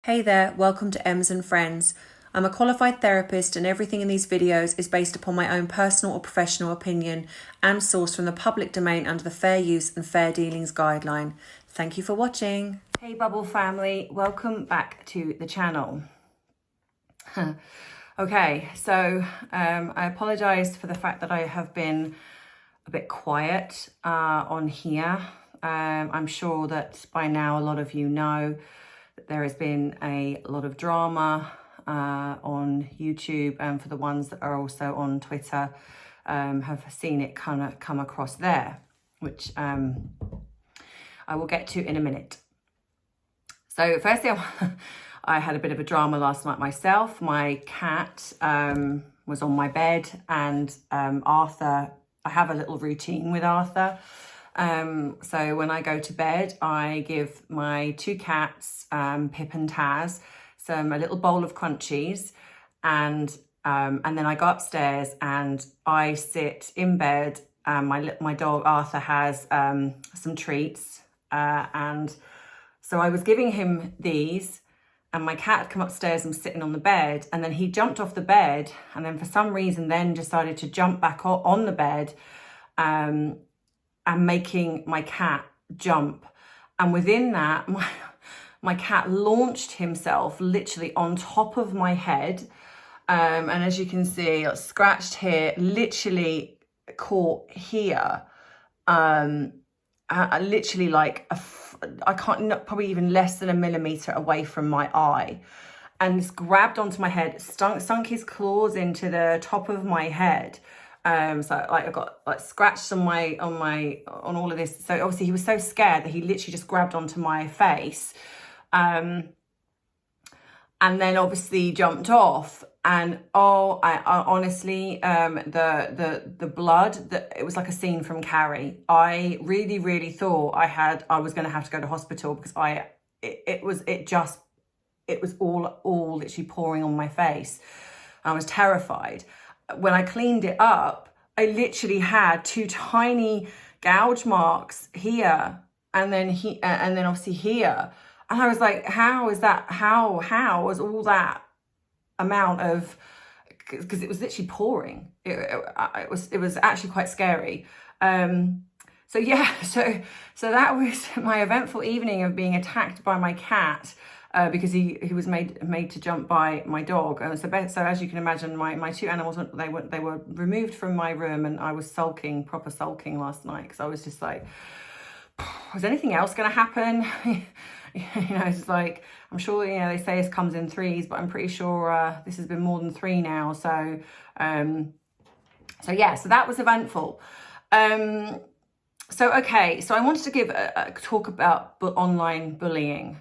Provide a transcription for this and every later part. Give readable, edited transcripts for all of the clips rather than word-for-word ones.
Hey there, welcome to Ems and Friends. I'm a qualified therapist and everything in these videos is based upon my own personal or professional opinion and sourced from the public domain under the Fair Use and Fair Dealings guideline. Thank you for watching. Hey Bubble family, welcome back to the channel. Okay, so I apologise for the fact that I have been a bit quiet on here. I'm sure that by now a lot of you know that there has been a lot of drama on YouTube, and for the ones that are also on Twitter have seen it kind of come across there, which I will get to in a minute. So firstly, I had a bit of a drama last night myself. My cat was on my bed, and Arthur, I have a little routine with Arthur. So when I go to bed, I give my two cats, Pip and Taz, a little bowl of crunchies, and then I go upstairs and I sit in bed. My dog Arthur has some treats, and so I was giving him these, and my cat had come upstairs and was sitting on the bed, and then he jumped off the bed, and then for some reason then decided to jump back on the bed, and making my cat jump. And within that, my cat launched himself literally on top of my head. And as you can see, scratched here, literally caught here. Literally like, I can't, probably even less than a millimetre away from my eye. And just grabbed onto my head, sunk his claws into the top of my head. So like I got like scratched on all of this. So obviously he was so scared that he literally just grabbed onto my face, and then obviously jumped off. And I honestly, the blood, it was like a scene from Carrie. I really thought I was going to have to go to hospital, because it was all literally pouring on my face. I was terrified. When I cleaned it up, I literally had two tiny gouge marks here, and then obviously here. And I was like, how is that? How was all that amount of? Because it was literally pouring. It was actually quite scary. So yeah, so that was my eventful evening of being attacked by my cat. Because he was made to jump by my dog, and so as you can imagine, my two animals, they were removed from my room, and I was proper sulking last night, because I was just like, was anything else going to happen? It's like, I'm sure they say it comes in threes, but I'm pretty sure this has been more than three now. So yeah, so that was eventful. So I wanted to give a talk about online bullying.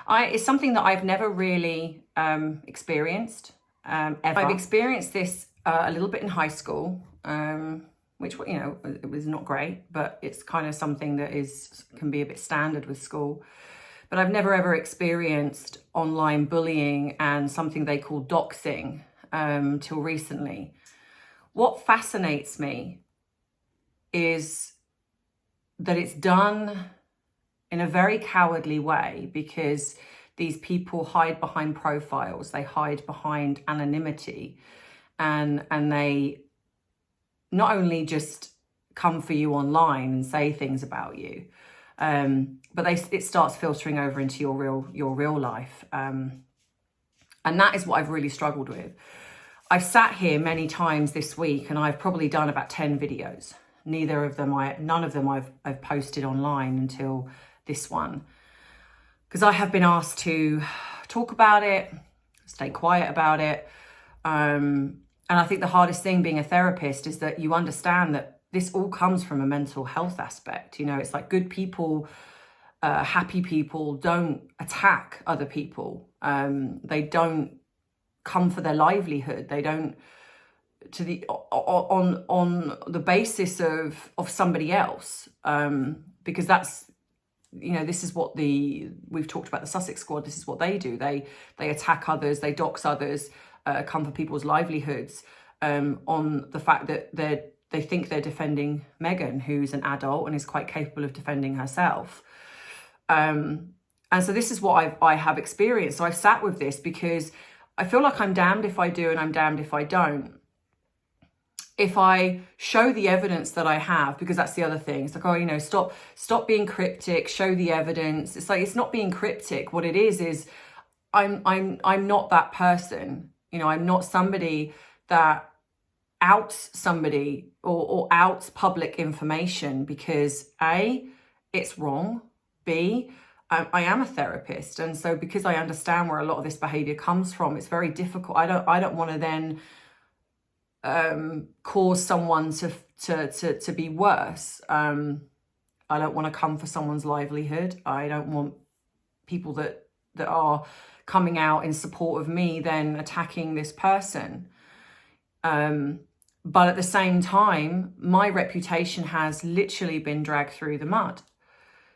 It's something that I've never really experienced, ever. I've experienced this a little bit in high school, which, it was not great, but it's kind of something that can be a bit standard with school. But I've never ever experienced online bullying and something they call doxing till recently. What fascinates me is that it's done in a very cowardly way, because these people hide behind profiles, they hide behind anonymity, and they not only just come for you online and say things about you, but it starts filtering over into your real life, and that is what I've really struggled with. I've sat here many times this week, and I've probably done about 10 videos. None of them I've posted online until this one, because I have been asked to talk about it, stay quiet about it. And I think the hardest thing being a therapist is that you understand that this all comes from a mental health aspect. It's like good people, happy people don't attack other people. They don't come for their livelihood. They don't on the basis of somebody else, because that's, this is what we've talked about the Sussex Squad. This is what they do. They attack others, they dox others, come for people's livelihoods, on the fact that they think they're defending Meghan, who's an adult and is quite capable of defending herself. And And so this is what I have experienced. So I've sat with this because I feel like I'm damned if I do and I'm damned if I don't. If I show the evidence that I have, because that's the other thing. It's like, oh, you know, stop being cryptic, show the evidence. It's like, it's not being cryptic. What it is I'm not that person. You know, I'm not somebody that outs somebody or outs public information because A, it's wrong. B, I am a therapist. And so because I understand where a lot of this behavior comes from, it's very difficult. I don't want to then cause someone to be worse. I don't want to come for someone's livelihood. I don't want people that are coming out in support of me then attacking this person. But at the same time, my reputation has literally been dragged through the mud.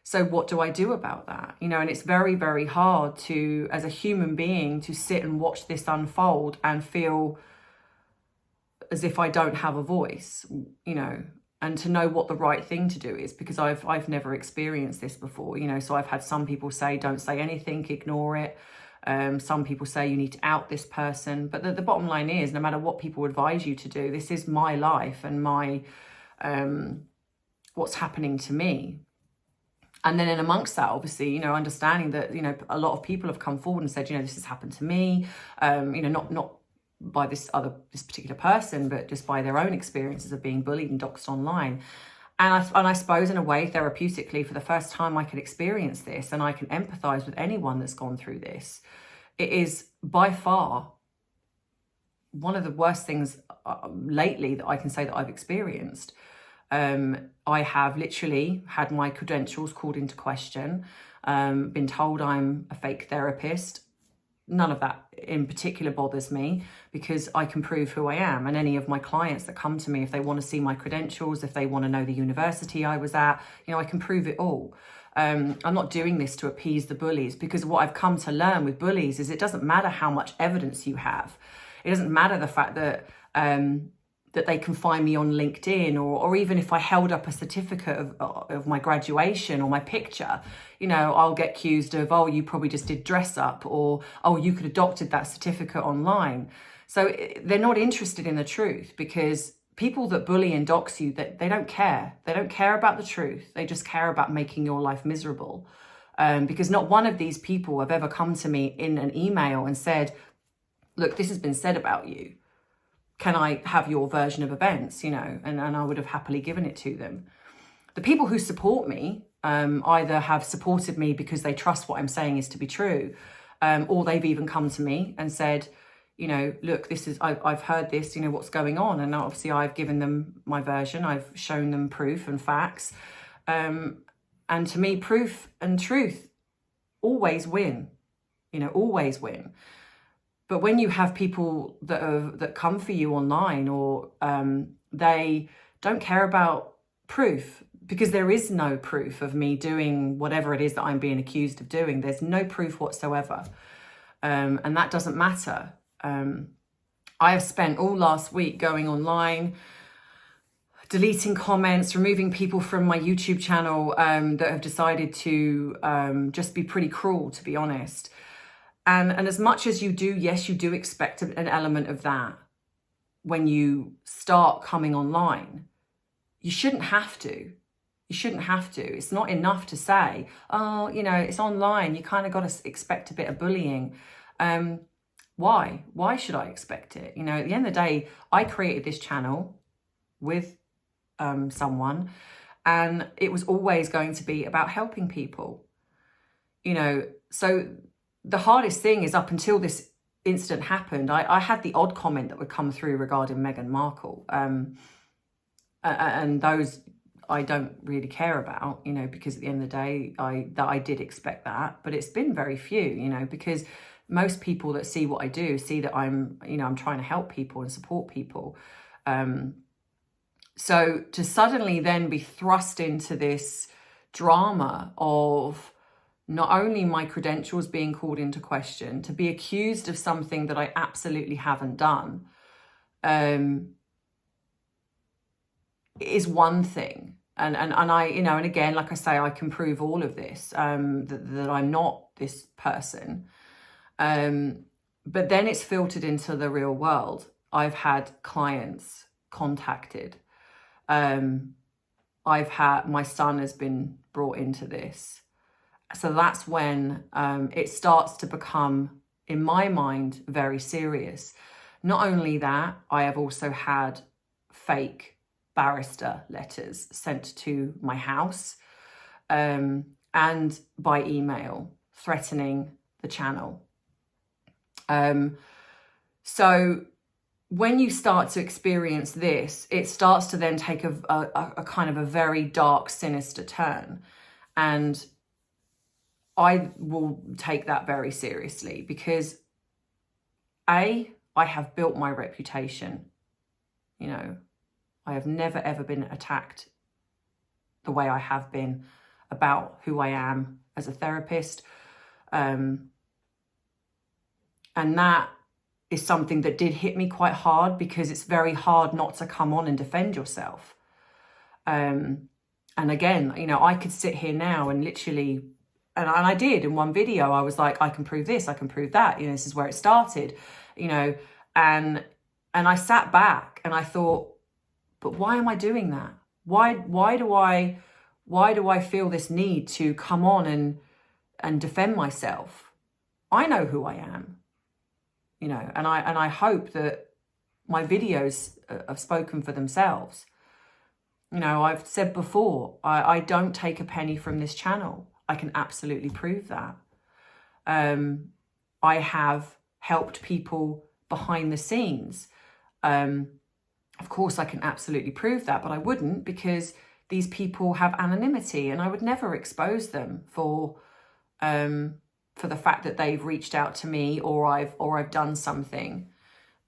So what do I do about that? You know, and it's very, very hard to, as a human being, to sit and watch this unfold and feel as if I don't have a voice, you know, and to know what the right thing to do is, because I've never experienced this before, you know. So I've had some people say, don't say anything, ignore it. Some people say you need to out this person. But the bottom line is, no matter what people advise you to do, this is my life and my what's happening to me. And then in amongst that, obviously, you know, understanding that, you know, a lot of people have come forward and said, you know, this has happened to me, you know, not by this particular person, but just by their own experiences of being bullied and doxed online. And I suppose in a way, therapeutically, for the first time, I can experience this and I can empathize with anyone that's gone through this. It is by far one of the worst things lately that I can say that I've experienced. I have literally had my credentials called into question, been told I'm a fake therapist. None of that in particular bothers me because I can prove who I am. And any of my clients that come to me, if they want to see my credentials, if they want to know the university I was at, you know, I can prove it all. I'm not doing this to appease the bullies, because what I've come to learn with bullies is it doesn't matter how much evidence you have. It doesn't matter the fact that that they can find me on LinkedIn, or even if I held up a certificate of my graduation or my picture, you know, I'll get accused of, oh, you probably just did dress up, or, oh, you could have doctored that certificate online. So they're not interested in the truth, because people that bully and dox you, that they don't care. They don't care about the truth. They just care about making your life miserable. Because not one of these people have ever come to me in an email and said, look, this has been said about you. Can I have your version of events, you know? And I would have happily given it to them. The people who support me either have supported me because they trust what I'm saying is to be true, or they've even come to me and said, you know, look, I've heard this, you know, what's going on? And obviously I've given them my version. I've shown them proof and facts. And to me, proof and truth always win, you know, always win. But when you have people that come for you online, or they don't care about proof, because there is no proof of me doing whatever it is that I'm being accused of doing. There's no proof whatsoever. And that doesn't matter. I have spent all last week going online, deleting comments, removing people from my YouTube channel that have decided to just be pretty cruel, to be honest. And as much as you do, yes, you do expect an element of that when you start coming online. You shouldn't have to. You shouldn't have to. It's not enough to say, oh, you know, it's online. You kind of got to expect a bit of bullying. Why? Why should I expect it? You know, at the end of the day, I created this channel with someone, and it was always going to be about helping people. You know, so the hardest thing is, up until this incident happened, I had the odd comment that would come through regarding Meghan Markle. And those I don't really care about, you know, because at the end of the day, I did expect that. But it's been very few, you know, because most people that see what I do see that I'm, you know, I'm trying to help people and support people. So to suddenly then be thrust into this drama of not only my credentials being called into question, to be accused of something that I absolutely haven't done, is one thing. And I, you know, and again, like I say, I can prove all of this, that I'm not this person. But then it's filtered into the real world. I've had clients contacted. My son has been brought into this. So that's when it starts to become, in my mind, very serious. Not only that, I have also had fake barrister letters sent to my house and by email threatening the channel. So when you start to experience this, it starts to then take a kind of a very dark, sinister turn. And I will take that very seriously because I have built my reputation. You know, I have never, ever been attacked the way I have been about who I am as a therapist. And that is something that did hit me quite hard because it's very hard not to come on and defend yourself. And again, you know, I could sit here now and literally, and I did in one video, I was like, I can prove this, I can prove that, you know, this is where it started, you know, and I sat back and I thought, but why am I doing that? Why do I feel this need to come on and defend myself? I know who I am. You know, and I hope that my videos have spoken for themselves. You know, I've said before, I don't take a penny from this channel. I can absolutely prove that. I have helped people behind the scenes. Of course, I can absolutely prove that, but I wouldn't because these people have anonymity and I would never expose them for the fact that they've reached out to me or I've done something.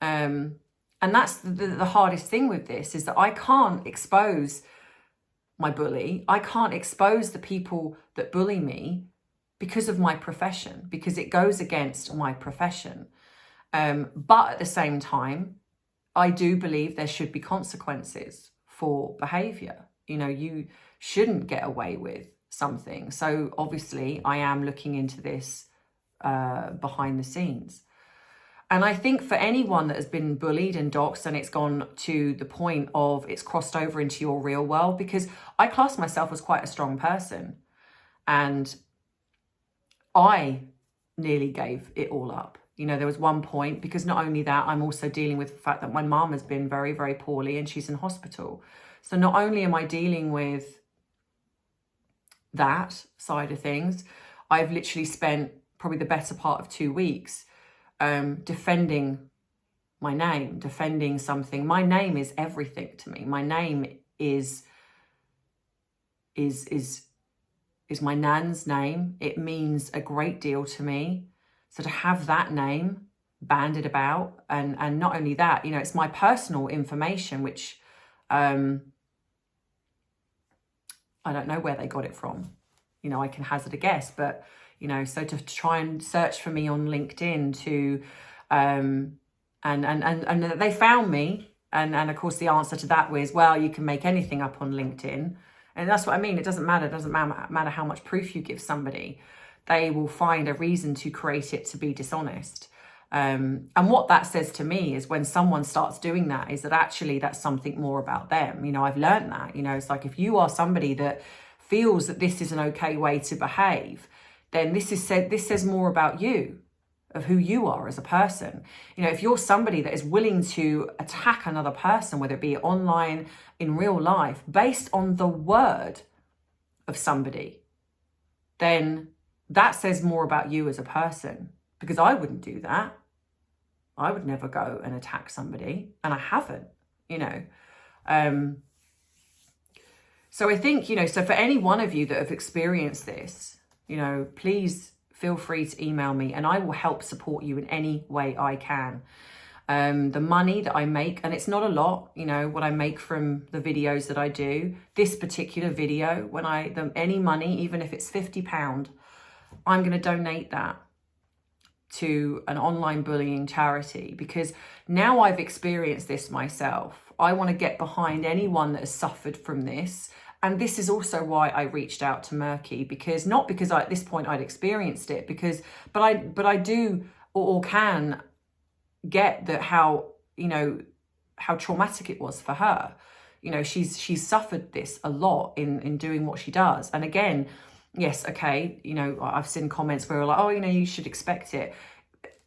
And that's the hardest thing with this is that I can't expose my bully. I can't expose the people that bully me because of my profession, because it goes against my profession. But at the same time, I do believe there should be consequences for behavior. You know, you shouldn't get away with something. So obviously I am looking into this behind the scenes. And I think for anyone that has been bullied and doxxed and it's gone to the point of it's crossed over into your real world, because I class myself as quite a strong person and I nearly gave it all up. You know, there was one point, because not only that, I'm also dealing with the fact that my mum has been very, very poorly and she's in hospital. So not only am I dealing with that side of things, I've literally spent probably the better part of 2 weeks defending my name, defending something. My name is everything to me. My name is my nan's name. It means a great deal to me. So to have that name bandied about, and not only that, you know, it's my personal information, which I don't know where they got it from. You know, I can hazard a guess, but, you know, so to try and search for me on LinkedIn to, and they found me. And of course, the answer to that was, well, you can make anything up on LinkedIn. And that's what I mean. It doesn't matter. It doesn't matter how much proof you give somebody. They will find a reason to create it to be dishonest. And what that says to me is when someone starts doing that, is that actually that's something more about them. You know, I've learned that, you know, it's like if you are somebody that feels that this is an okay way to behave, then this says more about you, of who you are as a person. You know, if you're somebody that is willing to attack another person, whether it be online, in real life, based on the word of somebody, then that says more about you as a person, because I wouldn't do that. I would never go and attack somebody, and I haven't, you know. So I think, you know, so for any one of you that have experienced this, you know, please feel free to email me and I will help support you in any way I can. The money that I make, and it's not a lot, you know, what I make from the videos that I do, this particular video, any money, even if it's £50, I'm going to donate that to an online bullying charity, because now I've experienced this myself. I want to get behind anyone that has suffered from this and this is also why I reached out to Murky, because not because at this point I'd experienced it, but I do or can get that how traumatic it was for her. She's suffered this a lot in doing what she does. And again, yes, okay, I've seen comments where we're like, oh, you should expect it.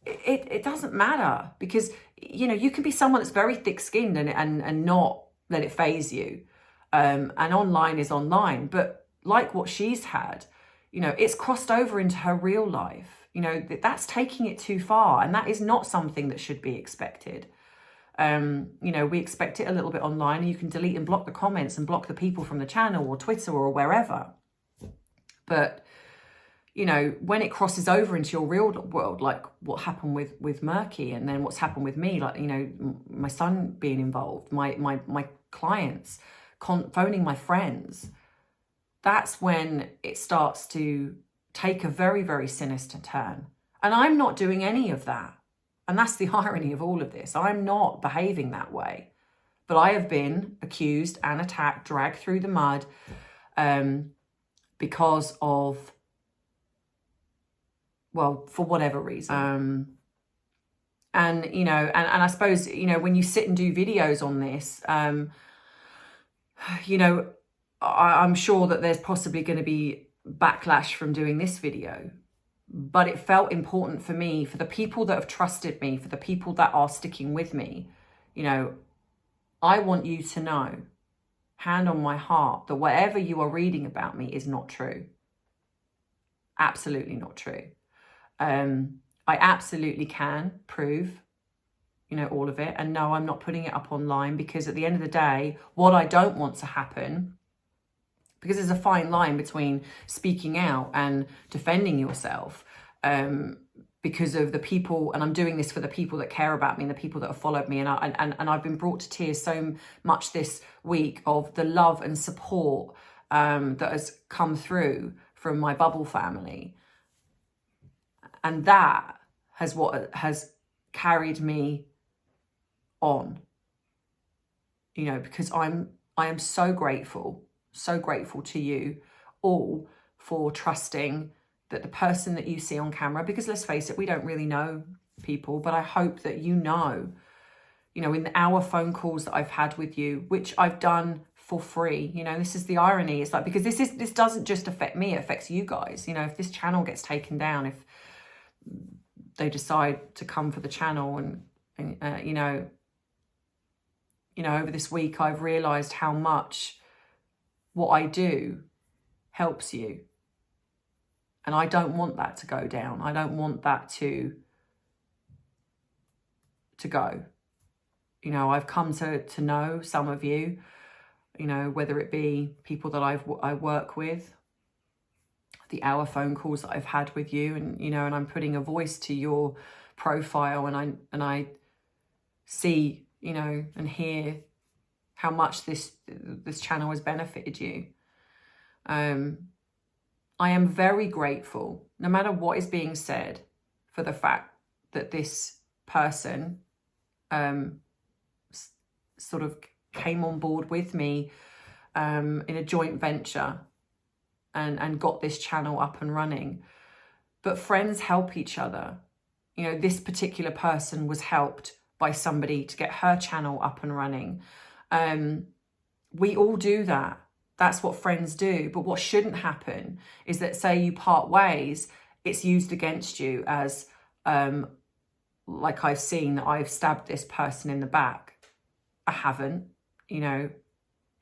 It doesn't matter, because you can be someone that's very thick-skinned and not let it faze you. And online is online, but like what she's had, it's crossed over into her real life. That's taking it too far, and that is not something that should be expected. We expect it a little bit online, and you can delete and block the comments and block the people from the channel or Twitter or wherever. But when it crosses over into your real world, like what happened with Murky, and then what's happened with me, like my son being involved, my clients, phoning my friends, that's when it starts to take a very, very sinister turn. And I'm not doing any of that. And that's the irony of all of this. I'm not behaving that way. But I have been accused and attacked, dragged through the mud because of, well, for whatever reason. And I suppose, when you sit and do videos on this, I'm sure that there's possibly going to be backlash from doing this video, but it felt important for me, for the people that have trusted me, for the people that are sticking with me. I want you to know, hand on my heart, that whatever you are reading about me is not true. Absolutely not true. I absolutely can prove all of it. And no, I'm not putting it up online, because at the end of the day, what I don't want to happen, because there's a fine line between speaking out and defending yourself, because of the people, and I'm doing this for the people that care about me and the people that have followed me. And I've been brought to tears so much this week of the love and support that has come through from my bubble family. And that has carried me on, because I am so grateful to you all for trusting that the person that you see on camera, because let's face it, we don't really know people, but I hope that in the hour phone calls that I've had with you, which I've done for free, this is the irony. It's like, because this doesn't just affect me, it affects you guys. If this channel gets taken down, if they decide to come for the channel, and over this week, I've realized how much what I do helps you. And I don't want that to go down. I don't want that to go. I've come to know some of you, whether it be people that I work with, the hour phone calls that I've had with you, and and I'm putting a voice to your profile, and I see, and hear how much this channel has benefited you. I am very grateful, no matter what is being said, for the fact that this person sort of came on board with me in a joint venture and got this channel up and running. But friends help each other. This particular person was helped by somebody to get her channel up and running. We all do that. That's what friends do. But what shouldn't happen is that, say you part ways, it's used against you as, like I've seen, that I've stabbed this person in the back. I haven't, I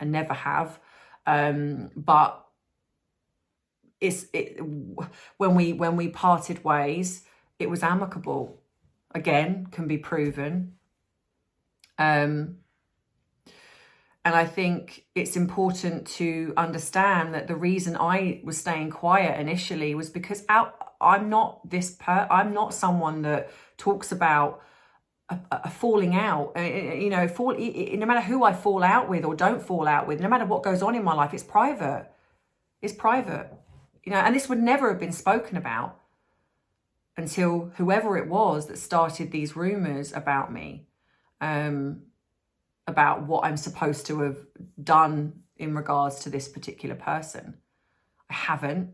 never have. But when we parted ways, it was amicable. Again, can be proven. And I think it's important to understand that the reason I was staying quiet initially was because I'm not someone that talks about a falling out. No matter who I fall out with or don't fall out with, no matter what goes on in my life, it's private. It's private. And this would never have been spoken about until whoever it was that started these rumours about me. About what I'm supposed to have done in regards to this particular person. I haven't.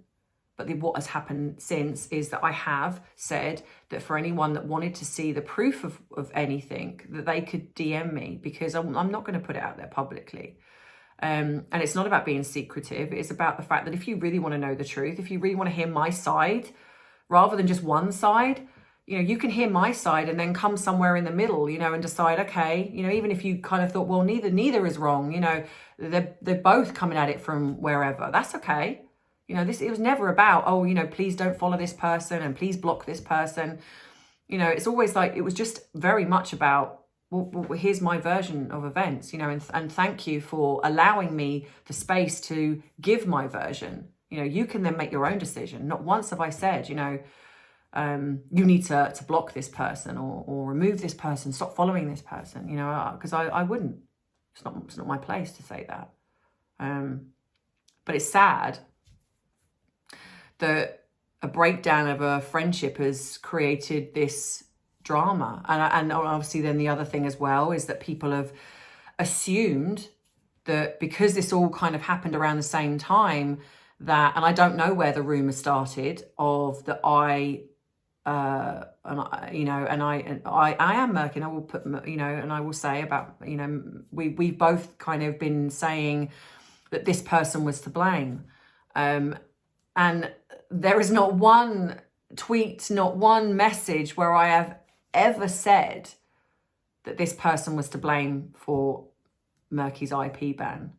But what has happened since is that I have said that for anyone that wanted to see the proof of anything, that they could DM me, because I'm not going to put it out there publicly. And it's not about being secretive. It's about the fact that if you really want to know the truth, if you really want to hear my side, rather than just one side, you know, you can hear my side and then come somewhere in the middle, you know, and decide, okay, you know, even if you kind of thought, well, neither is wrong, you know, they're both coming at it from wherever. That's okay. You know, it was never about, oh, you know, please don't follow this person and please block this person. You know, it's always like, it was just very much about, well, here's my version of events, you know, and thank you for allowing me the space to give my version. You know, you can then make your own decision. Not once have I said, you know, you need to block this person or remove this person, stop following this person, you know, because I wouldn't. It's not my place to say that. But it's sad that a breakdown of a friendship has created this drama. And obviously then the other thing as well is that people have assumed that because this all kind of happened around the same time, that, and I don't know where the rumor started of that I am murky, and I will put, you know, and I will say about, you know, we've both kind of been saying that this person was to blame. And there is not one tweet, not one message where I have ever said that this person was to blame for Murky's IP ban.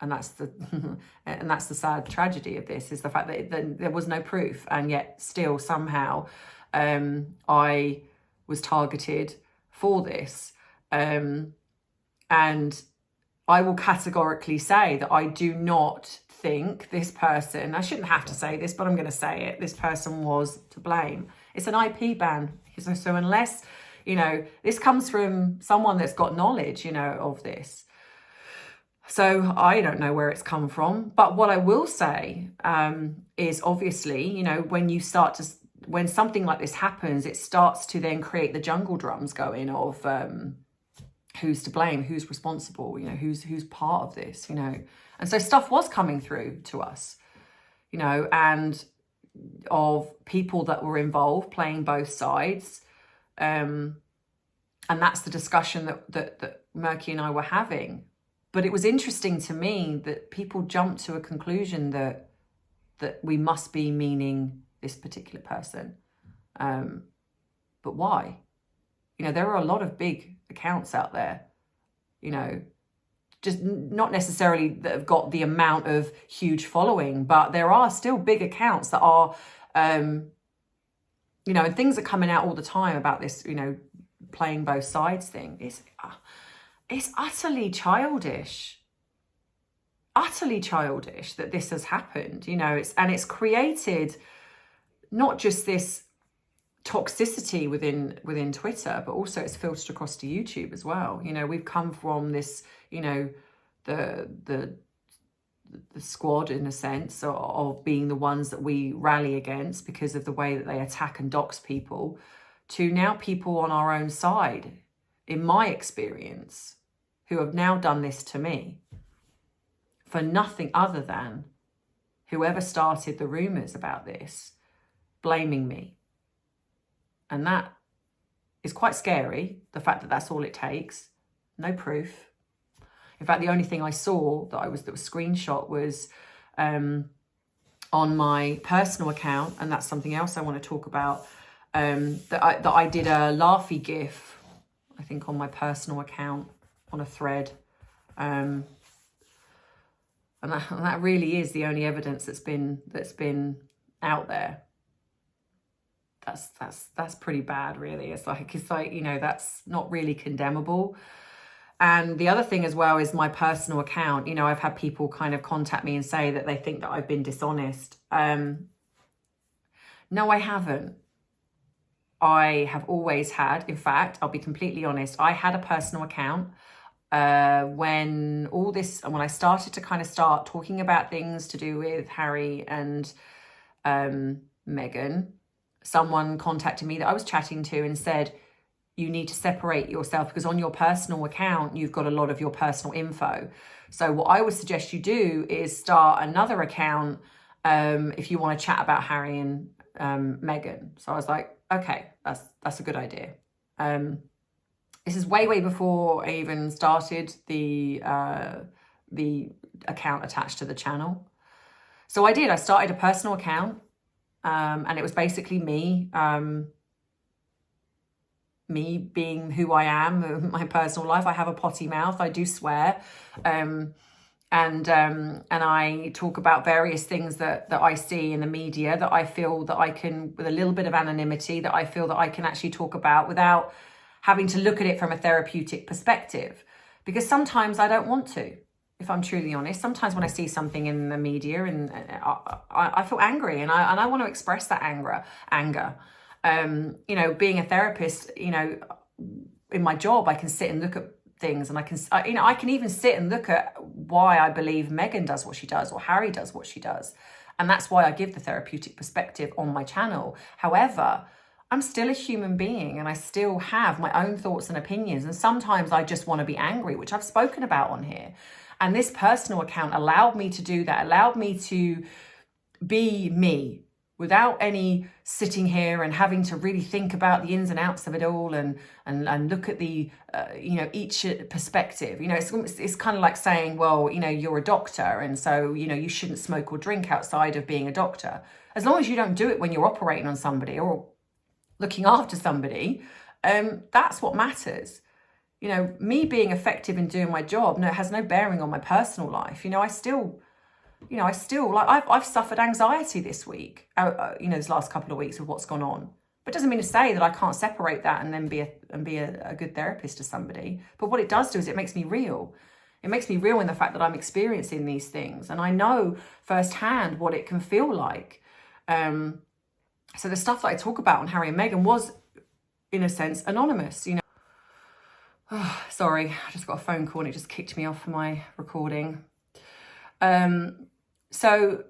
And that's the sad tragedy of this, is the fact that there was no proof, and yet still somehow I was targeted for this. And I will categorically say that I do not think this person, I shouldn't have to say this, but I'm going to say it, this person was to blame. It's an IP ban. So unless, you know, this comes from someone that's got knowledge, you know, of this. So I don't know where it's come from. But what I will say is obviously, you know, when something like this happens, it starts to then create the jungle drums going of who's to blame, who's responsible, you know, who's part of this, you know. And so stuff was coming through to us, you know, and of people that were involved playing both sides. And that's the discussion that Murky and I were having. But it was interesting to me that people jumped to a conclusion that we must be meaning this particular person. But why? You know, there are a lot of big accounts out there, you know, just not necessarily that have got the amount of huge following, but there are still big accounts that are, you know, and things are coming out all the time about this, you know, playing both sides thing. It's utterly childish that this has happened, you know. It's created not just this toxicity within Twitter, but also it's filtered across to YouTube as well. You know, we've come from this, you know, the squad in a sense of being the ones that we rally against because of the way that they attack and dox people, to now people on our own side, in my experience, who have now done this to me for nothing other than whoever started the rumours about this blaming me. And that is quite scary, the fact that that's all it takes. No proof. In fact, the only thing I saw that was screenshot was on my personal account, and that's something else I want to talk about, that I did a laughy gif, I think, on my personal account on a thread. And that really is the only evidence that's been out there. That's pretty bad, really. It's like, you know, that's not really condemnable. And the other thing as well is my personal account. You know, I've had people kind of contact me and say that they think that I've been dishonest. No, I haven't. I have always had, in fact, I'll be completely honest, I had a personal account when I started to kind of start talking about things to do with Harry and Meghan. Someone contacted me that I was chatting to and said, you need to separate yourself, because on your personal account, you've got a lot of your personal info. So what I would suggest you do is start another account if you want to chat about Harry and Meghan. So I was like, okay, that's a good idea. This is way before I even started the account attached to the channel. So I started a personal account, and it was basically me being who I am, my personal life. I have a potty mouth. I do swear. And I talk about various things that I see in the media that I feel that I can, with a little bit of anonymity, that I feel that I can actually talk about without having to look at it from a therapeutic perspective. Because sometimes I don't want to, if I'm truly honest. Sometimes when I see something in the media, and I feel angry, and I want to express that anger. Being a therapist, in my job, I can sit and look at things, and I can even sit and look at why I believe Meghan does what she does, or Harry does what she does. And that's why I give the therapeutic perspective on my channel. However, I'm still a human being, and I still have my own thoughts and opinions. And sometimes I just want to be angry, which I've spoken about on here. And this personal account allowed me to do that, allowed me to be me, without any sitting here and having to really think about the ins and outs of it all and look at the, each perspective. It's kind of like saying, well, you're a doctor, and so, you shouldn't smoke or drink outside of being a doctor. As long as you don't do it when you're operating on somebody or looking after somebody, that's what matters. Me being effective in doing my job, has no bearing on my personal life. I've suffered anxiety this week, this last couple of weeks with what's gone on. But it doesn't mean to say that I can't separate that and then be a good therapist to somebody. But what it does do is it makes me real. It makes me real in the fact that I'm experiencing these things, and I know firsthand what it can feel like. So the stuff that I talk about on Harry and Meghan was, in a sense, anonymous. Sorry, I just got a phone call and it just kicked me off my recording. So,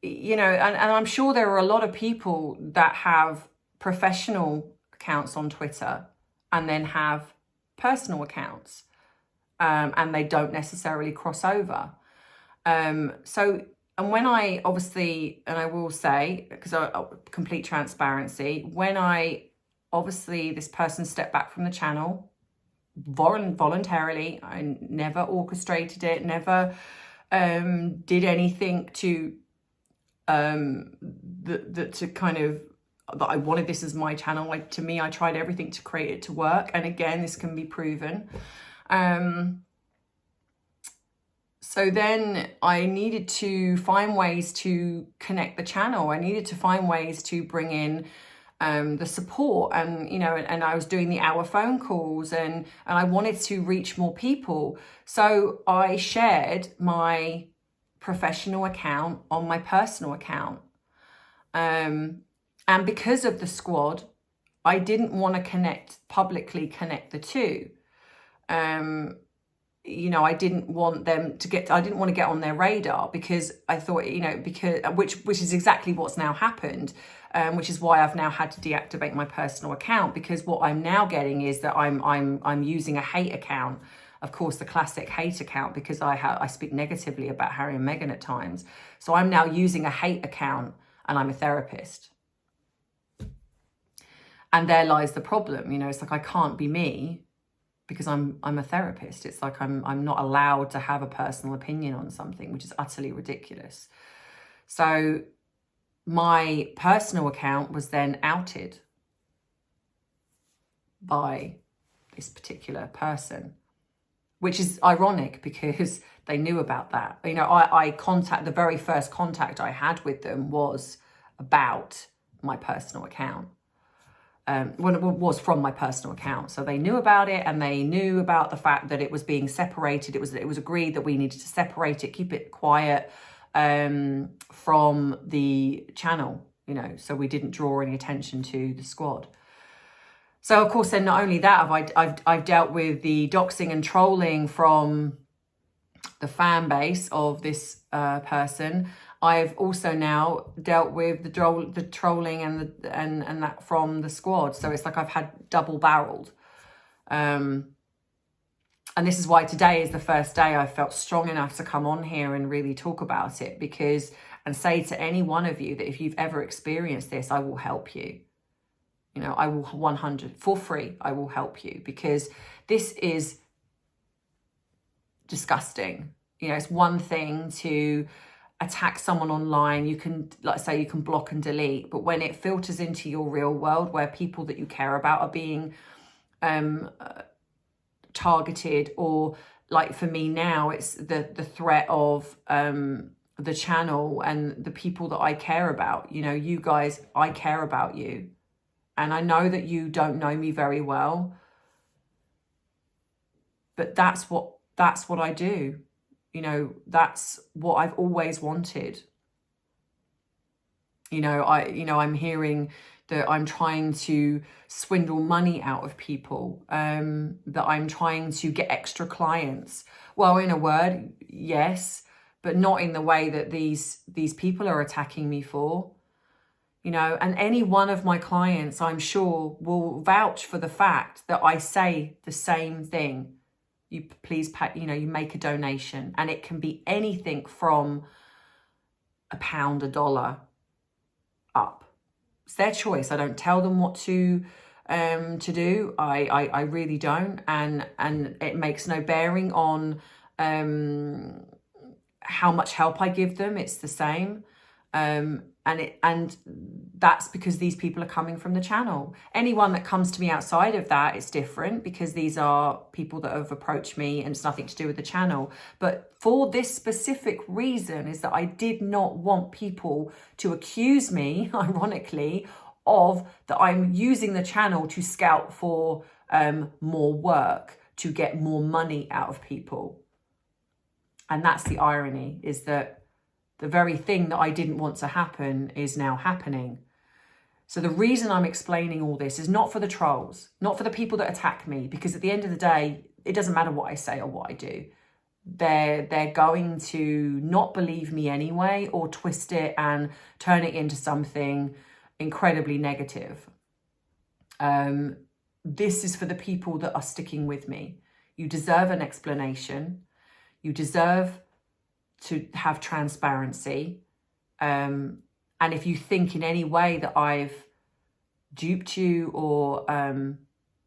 and I'm sure there are a lot of people that have professional accounts on Twitter and then have personal accounts, and they don't necessarily cross over. And when I obviously, and I will say, because complete transparency, when this person stepped back from the channel voluntarily, I never orchestrated it, never did anything to to kind of, that I wanted this as my channel. Like, to me, I tried everything to create it to work, and again, this can be proven. So then I needed to find ways to connect the channel. I needed to find ways to bring in the support, and and I was doing the hour phone calls, and I wanted to reach more people. So I shared my professional account on my personal account, and because of the squad, I didn't want to publicly connect the two. I didn't want to get on their radar, because I thought, which is exactly what's now happened, which is why I've now had to deactivate my personal account, because what I'm now getting is that I'm using a hate account, of course, the classic hate account, because I speak negatively about Harry and Meghan at times. So I'm now using a hate account, and I'm a therapist. And there lies the problem. It's like I can't be me, because I'm a therapist. It's like I'm not allowed to have a personal opinion on something, which is utterly ridiculous. So my personal account was then outed by this particular person, which is ironic because they knew about that. The very first contact I had with them was about my personal account. When it was from my personal account. So they knew about it, and they knew about the fact that it was being separated. It was agreed that we needed to separate it, keep it quiet from the channel, so we didn't draw any attention to the squad. So of course, then not only that, I've dealt with the doxing and trolling from the fan base of this person. I've also now dealt with the trolling and that from the squad. So it's like I've had double barreled. And this is why today is the first day I felt strong enough to come on here and really talk about it, and say to any one of you that if you've ever experienced this, I will help you. You know, I will 100 for free. I will help you, because this is disgusting. You know, it's one thing to attack someone online. You can, like say, you can block and delete, but when it filters into your real world where people that you care about are being targeted, or like for me now, it's the threat of the channel and the people that I care about. You know, you guys, I care about you. And I know that you don't know me very well, but that's what I do. You know, that's what I've always wanted. You know, I'm hearing that I'm trying to swindle money out of people, that I'm trying to get extra clients. Well, in a word, yes, but not in the way that these people are attacking me for. You know, and any one of my clients, I'm sure, will vouch for the fact that I say the same thing. You please pay, you know, you make a donation, and it can be anything from £1, $1 up. It's their choice. I don't tell them what to do. I really don't, and it makes no bearing on how much help I give them. It's the same. And that's because these people are coming from the channel. Anyone that comes to me outside of that, it's different, because these are people that have approached me and it's nothing to do with the channel. But for this specific reason, is that I did not want people to accuse me, ironically, of that I'm using the channel to scout for more work, to get more money out of people. And that's the irony, is that the very thing that I didn't want to happen is now happening. So the reason I'm explaining all this is not for the trolls, not for the people that attack me, because at the end of the day, it doesn't matter what I say or what I do. They're going to not believe me anyway, or twist it and turn it into something incredibly negative. This is for the people that are sticking with me. You deserve an explanation. You deserve to have transparency. And if you think in any way that I've duped you, or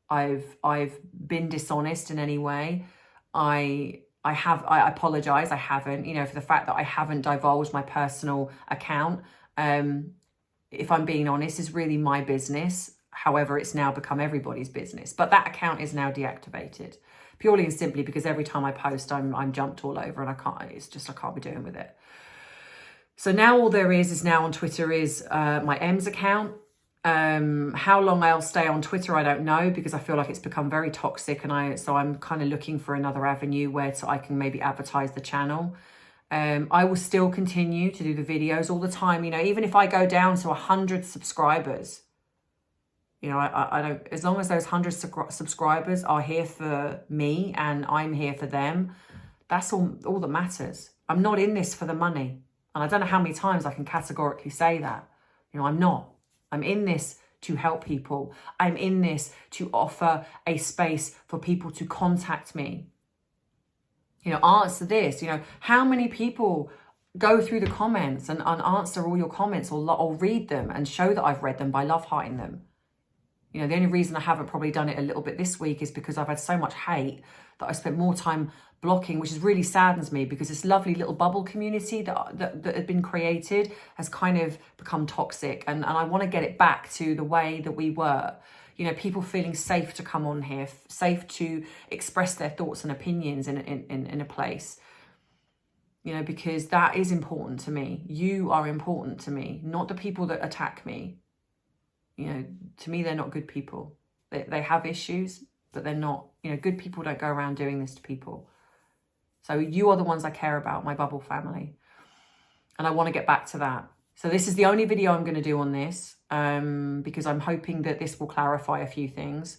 I've been dishonest in any way, I apologize. I haven't, you know, for the fact that I haven't divulged my personal account. If I'm being honest, is really my business. However, it's now become everybody's business. But that account is now deactivated, purely and simply because every time I post, I'm jumped all over, and I can't be doing with it. So now all there is now on Twitter is my M's account. How long I'll stay on Twitter, I don't know, because I feel like it's become very toxic, and so I'm kind of looking for another avenue where I can maybe advertise the channel. I will still continue to do the videos all the time. You know, even if I go down to 100 subscribers, you know, I don't, as long as those 100 subscribers are here for me and I'm here for them, that's all that matters. I'm not in this for the money. And I don't know how many times I can categorically say that. You know, I'm not. I'm in this to help people. I'm in this to offer a space for people to contact me. You know, answer this. You know, how many people go through the comments and answer all your comments, or read them and show that I've read them by love hearting them? You know, the only reason I haven't probably done it a little bit this week is because I've had so much hate that I spent more time blocking, which really saddens me, because this lovely little bubble community that had been created has kind of become toxic. And I want to get it back to the way that we were. You know, people feeling safe to come on here, safe to express their thoughts and opinions in a place. You know, because that is important to me. You are important to me, not the people that attack me. You know, to me, they're not good people. They have issues, but they're not, you know, good people don't go around doing this to people. So you are the ones I care about, my bubble family. And I want to get back to that. So this is the only video I'm going to do on this, because I'm hoping that this will clarify a few things.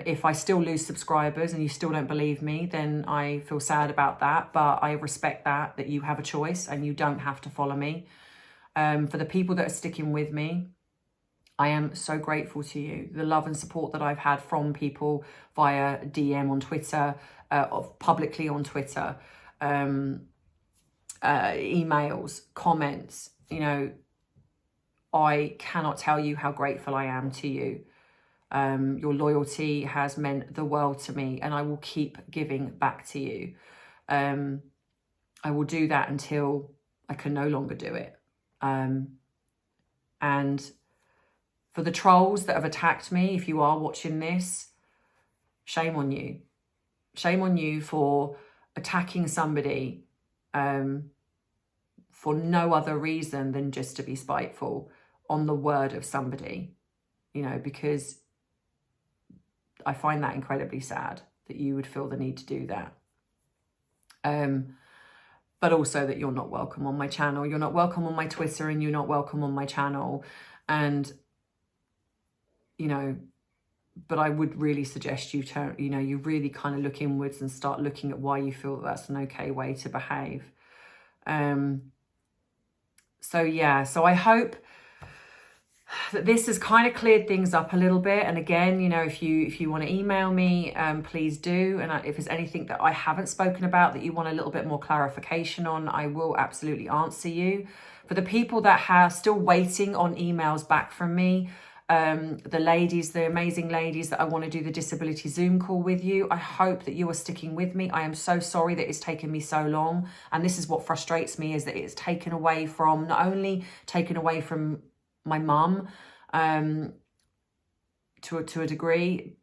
If I still lose subscribers and you still don't believe me, then I feel sad about that. But I respect that you have a choice and you don't have to follow me. For the people that are sticking with me, I am so grateful to you. The love and support that I've had from people via DM on Twitter, publicly on Twitter, emails, comments, you know, I cannot tell you how grateful I am to you. Your loyalty has meant the world to me, and I will keep giving back to you. I will do that until I can no longer do it. And for the trolls that have attacked me, if you are watching this, shame on you. Shame on you for attacking somebody for no other reason than just to be spiteful on the word of somebody, you know, because I find that incredibly sad that you would feel the need to do that. But also that you're not welcome on my channel. You're not welcome on my Twitter, and you're not welcome on my channel. And, you know, but I would really suggest you you really kind of look inwards and start looking at why you feel that that's an okay way to behave. So yeah, so I hope that this has kind of cleared things up a little bit. And again, you know, if you want to email me, please do. And if there's anything that I haven't spoken about that you want a little bit more clarification on, I will absolutely answer you. For the people that are still waiting on emails back from me, the ladies, the amazing ladies that I want to do the disability Zoom call with you, I hope that you are sticking with me. I am so sorry that it's taken me so long. And this is what frustrates me, is that it's taken away from, not only taken away from my mum to a degree,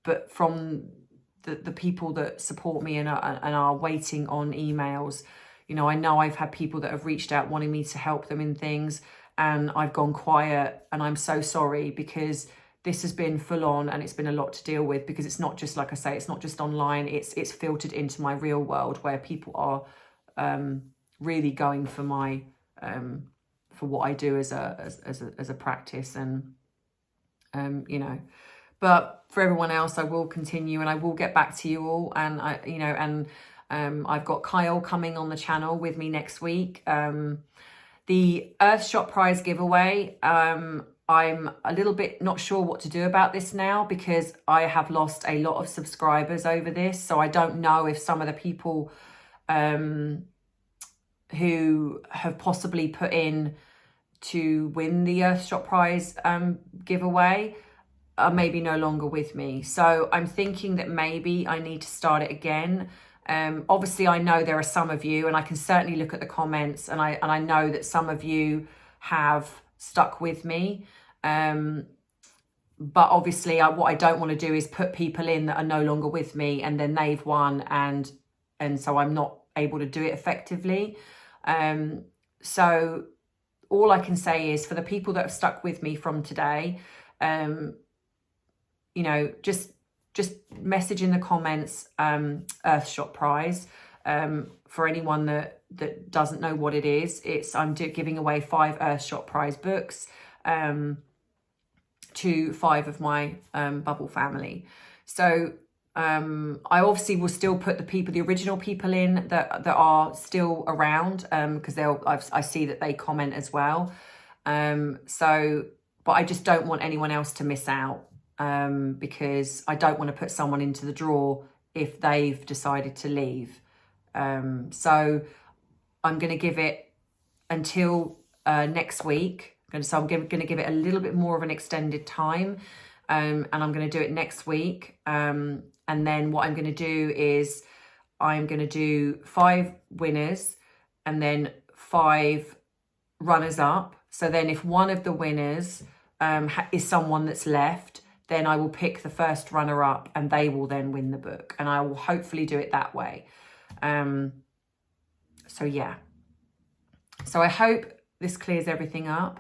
but from the people that support me and are waiting on emails. You know I've had people that have reached out wanting me to help them in things, and I've gone quiet, and I'm so sorry, because this has been full on and it's been a lot to deal with, because it's not just, like I say, it's not just online, it's filtered into my real world where people are really going for my for what I do as a practice. And you know, but for everyone else, I will continue and I will get back to you all. And I've got Kyle coming on the channel with me next week. The Earthshot prize giveaway, I'm a little bit not sure what to do about this now, because I have lost a lot of subscribers over this. So I don't know if some of the people who have possibly put in to win the Earthshot prize giveaway are maybe no longer with me. So I'm thinking that maybe I need to start it again. Obviously, I know there are some of you, and I can certainly look at the comments, and I know that some of you have stuck with me. But obviously, what I don't want to do is put people in that are no longer with me, and then they've won, and so I'm not able to do it effectively. So all I can say is, for the people that have stuck with me from today, you know, just message in the comments Earthshot prize. For anyone that doesn't know what it is, I'm giving away 5 Earthshot prize books to 5 of my bubble family. So I obviously will still put the original people in that are still around, because I see that they comment as well. But I just don't want anyone else to miss out. Because I don't want to put someone into the draw if they've decided to leave. So I'm going to give it until next week. So I'm going to give it a little bit more of an extended time. And I'm going to do it next week. And then what I'm going to do is I'm going to do 5 winners and then 5 runners up. So then if one of the winners is someone that's left, then I will pick the first runner up and they will then win the book. And I will hopefully do it that way. So yeah. So I hope this clears everything up.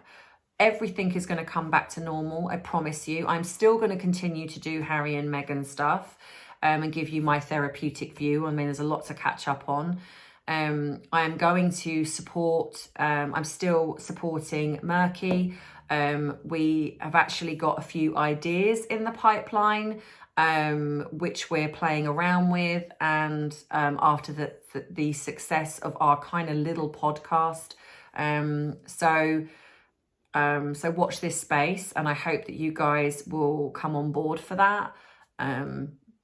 Everything is going to come back to normal, I promise you. I'm still going to continue to do Harry and Meghan stuff and give you my therapeutic view. I mean, there's a lot to catch up on. I am going to support, I'm still supporting Murky. We have actually got a few ideas in the pipeline, which we're playing around with. And after the success of our kind of little podcast. So watch this space, and I hope that you guys will come on board for that.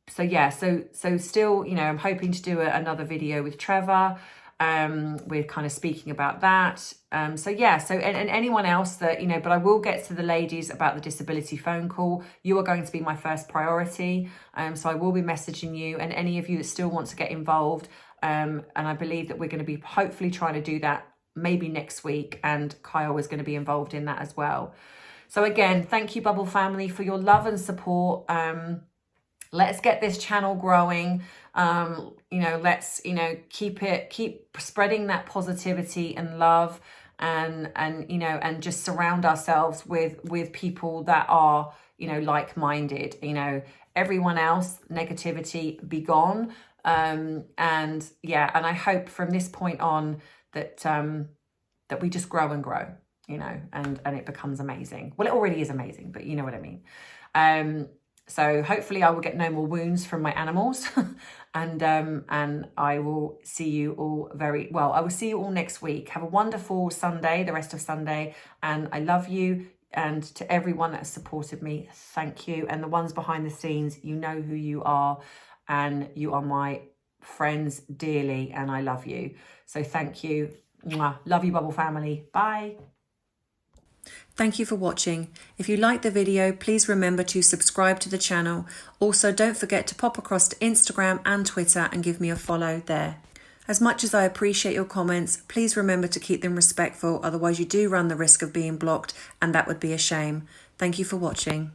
So still, you know, I'm hoping to do another video with Trevor. We're kind of speaking about that. And anyone else that, you know, but I will get to the ladies about the disability phone call. You are going to be my first priority. So I will be messaging you, and any of you that still want to get involved. And I believe that we're going to be hopefully trying to do that maybe next week, and Kyle is going to be involved in that as well. So again, thank you, Bubble family, for your love and support. Let's get this channel growing. Let's, keep spreading that positivity and love, and just surround ourselves with people that are, like-minded. Everyone else, negativity, be gone. And I hope from this point on that we just grow and grow, and it becomes amazing. Well, it already is amazing, but you know what I mean. So hopefully I will get no more wounds from my animals, and I will see you all I will see you all next week. Have a wonderful Sunday, the rest of Sunday, and I love you. And to everyone that has supported me, thank you. And the ones behind the scenes, you know who you are, and you are my friends dearly, and I love you. So thank you. Mwah. Love you, Bubble family. Bye. Thank you for watching. If you liked the video, please remember to subscribe to the channel. Also, don't forget to pop across to Instagram and Twitter and give me a follow there. As much as I appreciate your comments, please remember to keep them respectful, otherwise you do run the risk of being blocked, and that would be a shame. Thank you for watching.